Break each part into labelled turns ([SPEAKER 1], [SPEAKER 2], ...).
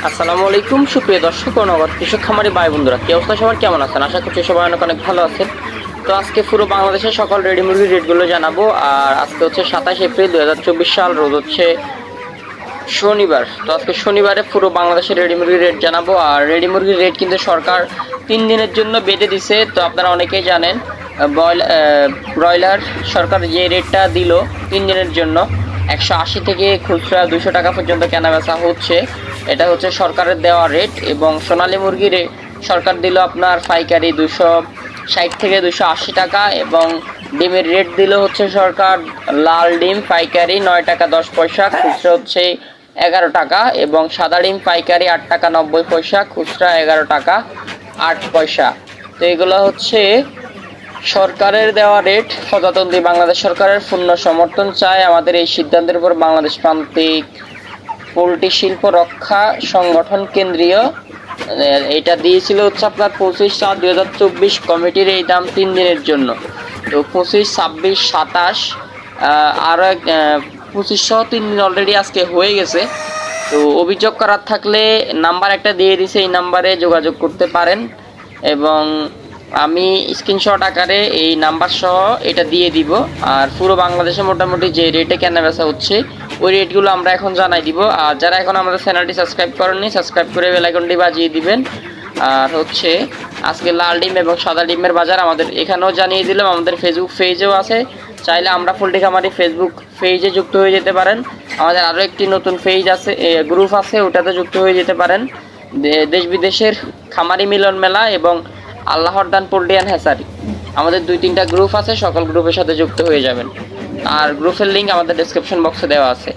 [SPEAKER 1] আসসালামু আলাইকুম সুপ্রিয় দর্শক ও নগর কৃষক খামারি ভাই বন্ধুরা, কি অবস্থা সবার, কেমন আছেন? আশা করছি সবাই অনেক অনেক ভালো আছেন। তো আজকে পুরো বাংলাদেশের সকল রেডি মুরগির রেটগুলো জানাবো। আর আজকে হচ্ছে 27 এপ্রিল 2024 সাল, রোজ হচ্ছে শনিবার। তো আজকে শনিবারে পুরো বাংলাদেশের রেডি মুরগির রেট জানাবো। আর রেডি মুরগির রেট কিন্তু সরকার 3 দিনের জন্য বেঁধে দিছে। তো আপনারা অনেকেই জানেন ব্রয়লার সরকার যে রেটটা দিল 3 দিনের জন্য 180 থেকে খুচরা 200 টাকা পর্যন্ত কেনাবেচা হচ্ছে। এটা হচ্ছে সরকারের দেওয়া রেট। এবং সোনালী মুরগির সরকার দিল আপনার পাইকারি 260 থেকে 280 টাকা। এবং ডিমের রেট দিল হচ্ছে সরকার লাল ডিম পাইকারি 9 টাকা 10 পয়সা, খুচরা হচ্ছে 11 টাকা। এবং সাদা ডিম পাইকারি 8 টাকা 90 পয়সা, খুচরা 11 টাকা 8 পয়সা। তো এগুলো হচ্ছে সরকারের দেওয়া রেট। প্রজাতন্ত্রী বাংলাদেশ সরকারের পূর্ণ সমর্থন চায় আমাদের এই সিদ্ধান্তের উপর বাংলাদেশ প্রান্তিক পোলট্রি শিল্প রক্ষা সংগঠন কেন্দ্রীয় এটা দিয়েছিল হচ্ছে আপনার 25/7/2024 কমিটির এই দাম 3 দিনের জন্য। তো 25, 26, 27 আরও 2500 3 দিন অলরেডি আজকে হয়ে গেছে। তো অভিযোগ করার থাকলে নাম্বার একটা দিয়ে দিছে, এই নাম্বারে যোগাযোগ করতে পারেন। এবং আমি স্ক্রিনশট আকারে এই নাম্বার সহ এটা দিয়ে দিব। আর পুরো বাংলাদেশে মোটামুটি যে রেটে কেনাবেচা হচ্ছে ওই রেটগুলো আমরা এখন জানাই দিব। আর যারা এখন আমাদের চ্যানেলটি সাবস্ক্রাইব করেননি, সাবস্ক্রাইব করে বেল আইকনটি বাজিয়ে দিবেন। আর হচ্ছে আজকে লাল ডিম এবং সাদা ডিমের বাজার আমাদের এখানেও জানিয়ে দিলাম। আমাদের ফেসবুক পেজেও আছে, চাইলে আমরা পোলট্রি খামারি ফেসবুক পেজে যুক্ত হয়ে যেতে পারেন। আমাদের আরও একটি নতুন পেজ আছে, গ্রুপ আছে, ওটাতে যুক্ত হয়ে যেতে পারেন। দেশ বিদেশের খামারি মিলন মেলা এবং আল্লাহর দান পোলট্রি অ্যান্ড হ্যাচারি, আমাদের 2-3টা গ্রুপ আছে, সকল গ্রুপের সাথে যুক্ত হয়ে যাবেন। আর গ্রুপের লিঙ্ক আমাদের ডেসক্রিপশন বক্সে দেওয়া আছে।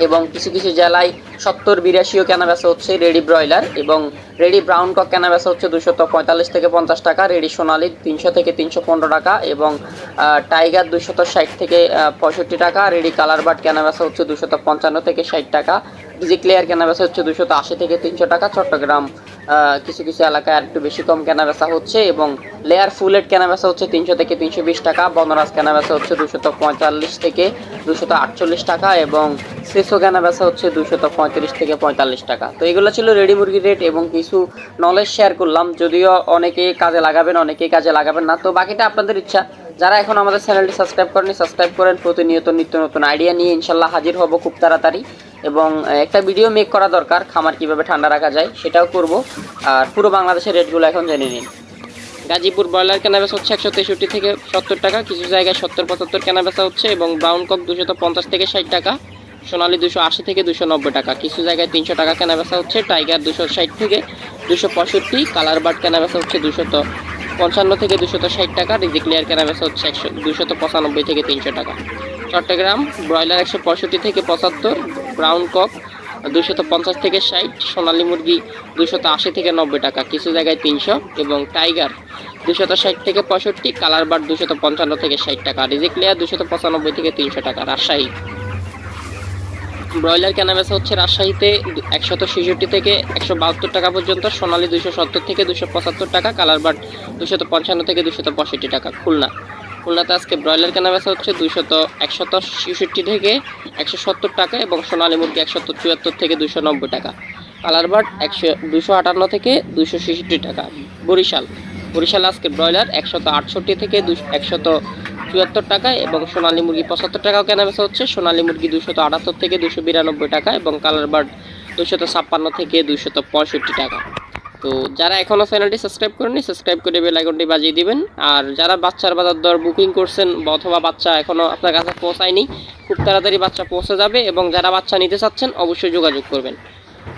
[SPEAKER 1] এবং কিছু কিছু জেলায় 70-82 কেনাবেচা হচ্ছে রেডি ব্রয়লার। এবং রেডি ব্রাউন কক কেনাবেচা হচ্ছে 245 থেকে 50 টাকা, রেডি সোনালি 300 থেকে 315 টাকা, এবং টাইগার 260 থেকে 65 টাকা, রেডি কালার বার্ড কেনাবেচা হচ্ছে 255 থেকে 60 টাকা, ডিজি ক্লিয়ার কেনাবেচা হচ্ছে 280 থেকে 300 টাকা। চট্টগ্রাম কিছু কিছু এলাকায় আর একটু বেশি কম কেনাবেচা হচ্ছে। এবং লেয়ার ফুলেট কেনাবেচা হচ্ছে 300 থেকে 320 টাকা, বনরাজ কেনাবেচা হচ্ছে 245 থেকে 248 টাকা, এবং সেসো কেনাবেচা হচ্ছে 235 থেকে 45 টাকা। তো এগুলো ছিল রেডি মুরগির রেট এবং কিছু নলেজ শেয়ার করলাম। যদিও অনেকে কাজে লাগাবেন, অনেকেই কাজে লাগাবেন না, তো বাকিটা আপনাদের ইচ্ছা। যারা এখন আমাদের চ্যানেলটি সাবস্ক্রাইব করেনি, সাবস্ক্রাইব করেন। প্রতিনিয়ত নিত্য নতুন আইডিয়া নিয়ে ইনশাল্লাহ হাজির হব খুব তাড়াতাড়ি। এবং একটা ভিডিও মেক করা দরকার, খামার কীভাবে ঠান্ডা রাখা যায় সেটাও করব। আর পুরো বাংলাদেশের রেটগুলো এখন জেনে নিন। গাজীপুর ব্রয়লার কেনাবেচা হচ্ছে 163 থেকে 70 টাকা, কিছু জায়গায় 70-75 কেনাবেচা হচ্ছে। এবং ব্রাউন কক 250 থেকে 60 টাকা, সোনালি 280 থেকে 290 টাকা, কিছু জায়গায় 300 টাকা কেনাবেচা হচ্ছে। টাইগার 260 থেকে 265, কালার বার্ড কেনাবেচা হচ্ছে 255 থেকে 260 টাকা, ডিজি ক্লিয়ার কেনাবেচা হচ্ছে 295 থেকে 300 টাকা। চট্টগ্রাম ব্রয়লার 165 থেকে 75, ব্রাউন কক 250 থেকে 60, সোনালী মুরগি 280 থেকে 90 টাকা, কিছু জায়গায় 300। এবং টাইগার 260 থেকে 65, কালার বার্ড 255 থেকে 60 টাকা, ডিজি ক্লিয়ার 295 থেকে 300 টাকা। রাজশাহী ব্রয়লার কেনাবেচা হচ্ছে রাজশাহীতে 166 থেকে 172 টাকা পর্যন্ত, সোনালি 270 থেকে 275 টাকা, কালার বার্ড 255 থেকে 265 টাকা। খুলনাতে আজকে ব্রয়লার কেনাবেচা হচ্ছে 167 থেকে 170 টাকা, এবং সোনালী মুরগি 174 থেকে 290 টাকা, কালার বার্ড 258 থেকে 266 টাকা। বরিশাল আজকে ব্রয়লার 168 থেকে 174 টাকা, এবং সোনালী মুরগি 75 টাকাও কেনাবেচা হচ্ছে। সোনালী মুরগি 278 থেকে 292 টাকা, এবং কালার বার্ড 256 থেকে 265 টাকা। তো যারা এখনও চ্যানেলটি সাবস্ক্রাইব করেনি, সাবস্ক্রাইব করে বেল আইকনটি বাজিয়ে দিবেন। আর যারা বাচ্চার বাজার দর বুকিং করছেন অথবা বাচ্চা এখনও আপনার কাছে পৌঁছায়নি, খুব তাড়াতাড়ি বাচ্চা পৌঁছে যাবে। এবং যারা বাচ্চা নিতে চাচ্ছেন অবশ্যই যোগাযোগ করবেন।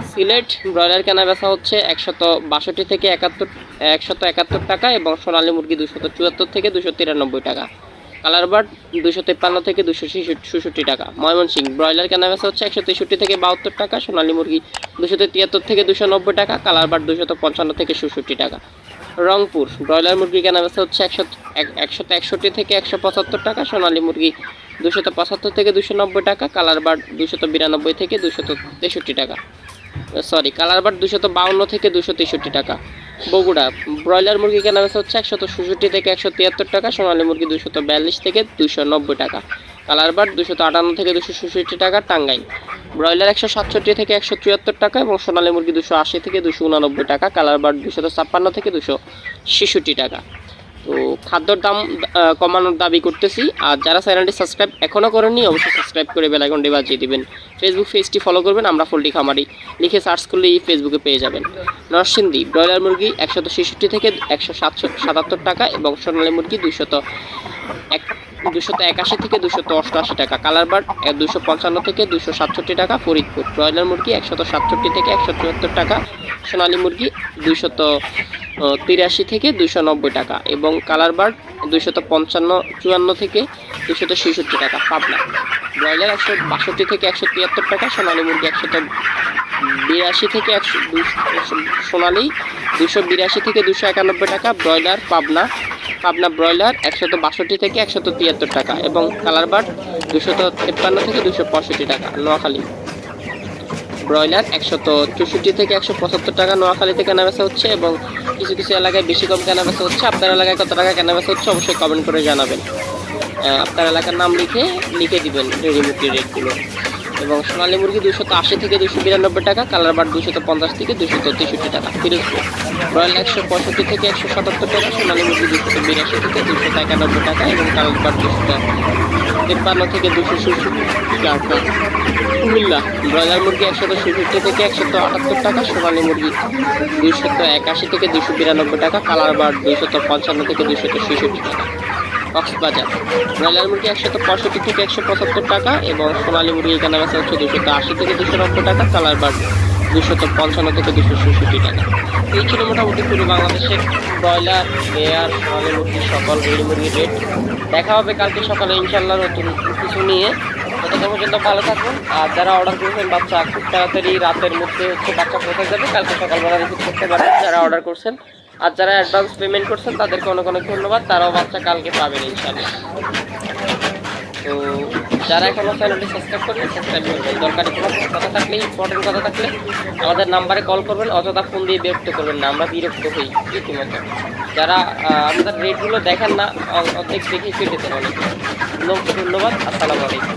[SPEAKER 1] সিলেট ব্রয়লার কেনাবেচা হচ্ছে 162 থেকে 171 টাকা, এবং সোনালী মুরগি 274 থেকে 293 টাকা, কালার বার্ড 253 থেকে 266 টাকা। ময়মনসিংহ ব্রয়লার কেনাবেচা হচ্ছে 163 থেকে 72 টাকা, সোনালী মুরগি 273 থেকে 290 টাকা, কালার বার্ড 255 থেকে 67 টাকা। রংপুর ব্রয়লার মুরগি কেনাবেচা হচ্ছে 161 থেকে 175 টাকা, সোনালী মুরগি 275 থেকে 290 টাকা, কালার বার্ড 292 থেকে 263 টাকা। কালার বার্ড 252 থেকে 263 টাকা। বগুড়া ব্রয়লার মুরগি কেনাবেচা হচ্ছে 166 থেকে 173 টাকা, সোনালী মুরগি 242 থেকে 290 টাকা, কালার বার্ড 258 থেকে 266 টাকা। টাঙ্গাইল ব্রয়লার 167 থেকে 173 টাকা এবং সোনালী মুরগি 280 থেকে 289 টাকা, কালার বার্ড 256 থেকে 266 টাকা। তো খাদ্যর দাম কমানোর দাবি করতেছি। আর যারা চ্যানেলটি সাবস্ক্রাইব এখনও করেননি অবশ্যই সাবস্ক্রাইব করে বেল আইকনটি বাজিয়ে দিবেন। ফেসবুক পেজটি ফলো করবেন, আমরা পোল্ট্রি খামারি লিখে সার্চ করলেই ফেসবুকে পেয়ে যাবেন। নরসিংদী ব্রয়লার মুরগি 166 থেকে 177 টাকা এবং সোনালী মুরগি 281 থেকে 288 টাকা, কালার বার্ড 255 থেকে 267 টাকা। ফরিদপুর ব্রয়লার মুরগি 167 থেকে 174 টাকা, সোনালী মুরগি 283 থেকে 290 টাকা এবং কালার বার্ড 254 থেকে 266 টাকা। পাবনা ব্রয়লার 162 থেকে 173 টাকা, সোনালী মুরগি 182 থেকে 100 সোনালী 282 থেকে 291 টাকা। ব্রয়লার পাবনা ব্রয়লার 162 থেকে 173 টাকা এবং কালার বার্ড 253 থেকে 265 টাকা। নোয়াখালী ব্রয়লার 164 থেকে 175 টাকা নোয়াখালীতে কেনাবেচা হচ্ছে এবং কিছু কিছু এলাকায় বেশি কম কেনাবেচা হচ্ছে। আপনার এলাকায় কত টাকা কেনাবেচা হচ্ছে অবশ্যই কমেন্ট করে জানাবেন। আপনার এলাকার নাম লিখে দিবেন রেডি মুরগির রেটগুলো। এবং সোনালী মুরগি 280 থেকে 292 টাকা, কালার বার্ড 250 থেকে 263 টাকা। ফিরোজপুর ব্রয়লার 165 থেকে 177 টাকা, সোনালী মুরগি 282 থেকে 291 টাকা এবং কালার বার্ড 253 থেকে 266 টাকা। কুমিল্লা ব্রয়লার মুরগি 166 থেকে 178 টাকা, সোনালী মুরগি 281 থেকে 292 টাকা, কালার বার্ড 255 থেকে 266 টাকা। কক্সবাজার ব্রয়লার মুরগি 165 থেকে 175 টাকা এবং সোনালী মুরগি কেনাবেচা হচ্ছে 280 থেকে 290 টাকা, কালার বার্ড 255 থেকে 266 টাকা। এই ছিল মোটামুটি পুরো বাংলাদেশের ব্রয়লার, লেয়ার, সোনালী মুরগি সকল রেডি মুরগির রেট। দেখা হবে কালকে সকালে ইনশাল্লাহ নতুন কিছু নিয়ে। ততক্ষণ পর্যন্ত ভালো থাকুন। আর যারা অর্ডার করেছেন বাচ্চা খুব তাড়াতাড়ি রাতের মধ্যে বাচ্চা পৌঁছে যাবে, কালকে সকালবেলা রিসিভ করতে পারেন যারা অর্ডার করছেন। আর যারা অ্যাডভান্স পেমেন্ট করছেন তাদেরকে অনেক অনেক ধন্যবাদ, তারাও বাচ্চা কালকে পাবেন ইনশাআল্লাহ। তো যারা এখনও চ্যানেলটি সাবস্ক্রাইব করবেন সাবস্ক্রাইব করবেন। দরকারি কোনো কথা থাকলে, ইম্পর্টেন্ট কথা থাকলে আমাদের নাম্বারে কল করবেন, অযথা ফোন দিয়ে বিরক্ত করবেন না, আমরা বিরক্ত হই রীতিমতো। যারা আমাদের রেটগুলো দেখেন না অর্ধেক দেখে কেটে দেন অনেক। ধন্যবাদ, আসসালামু আলাইকুম।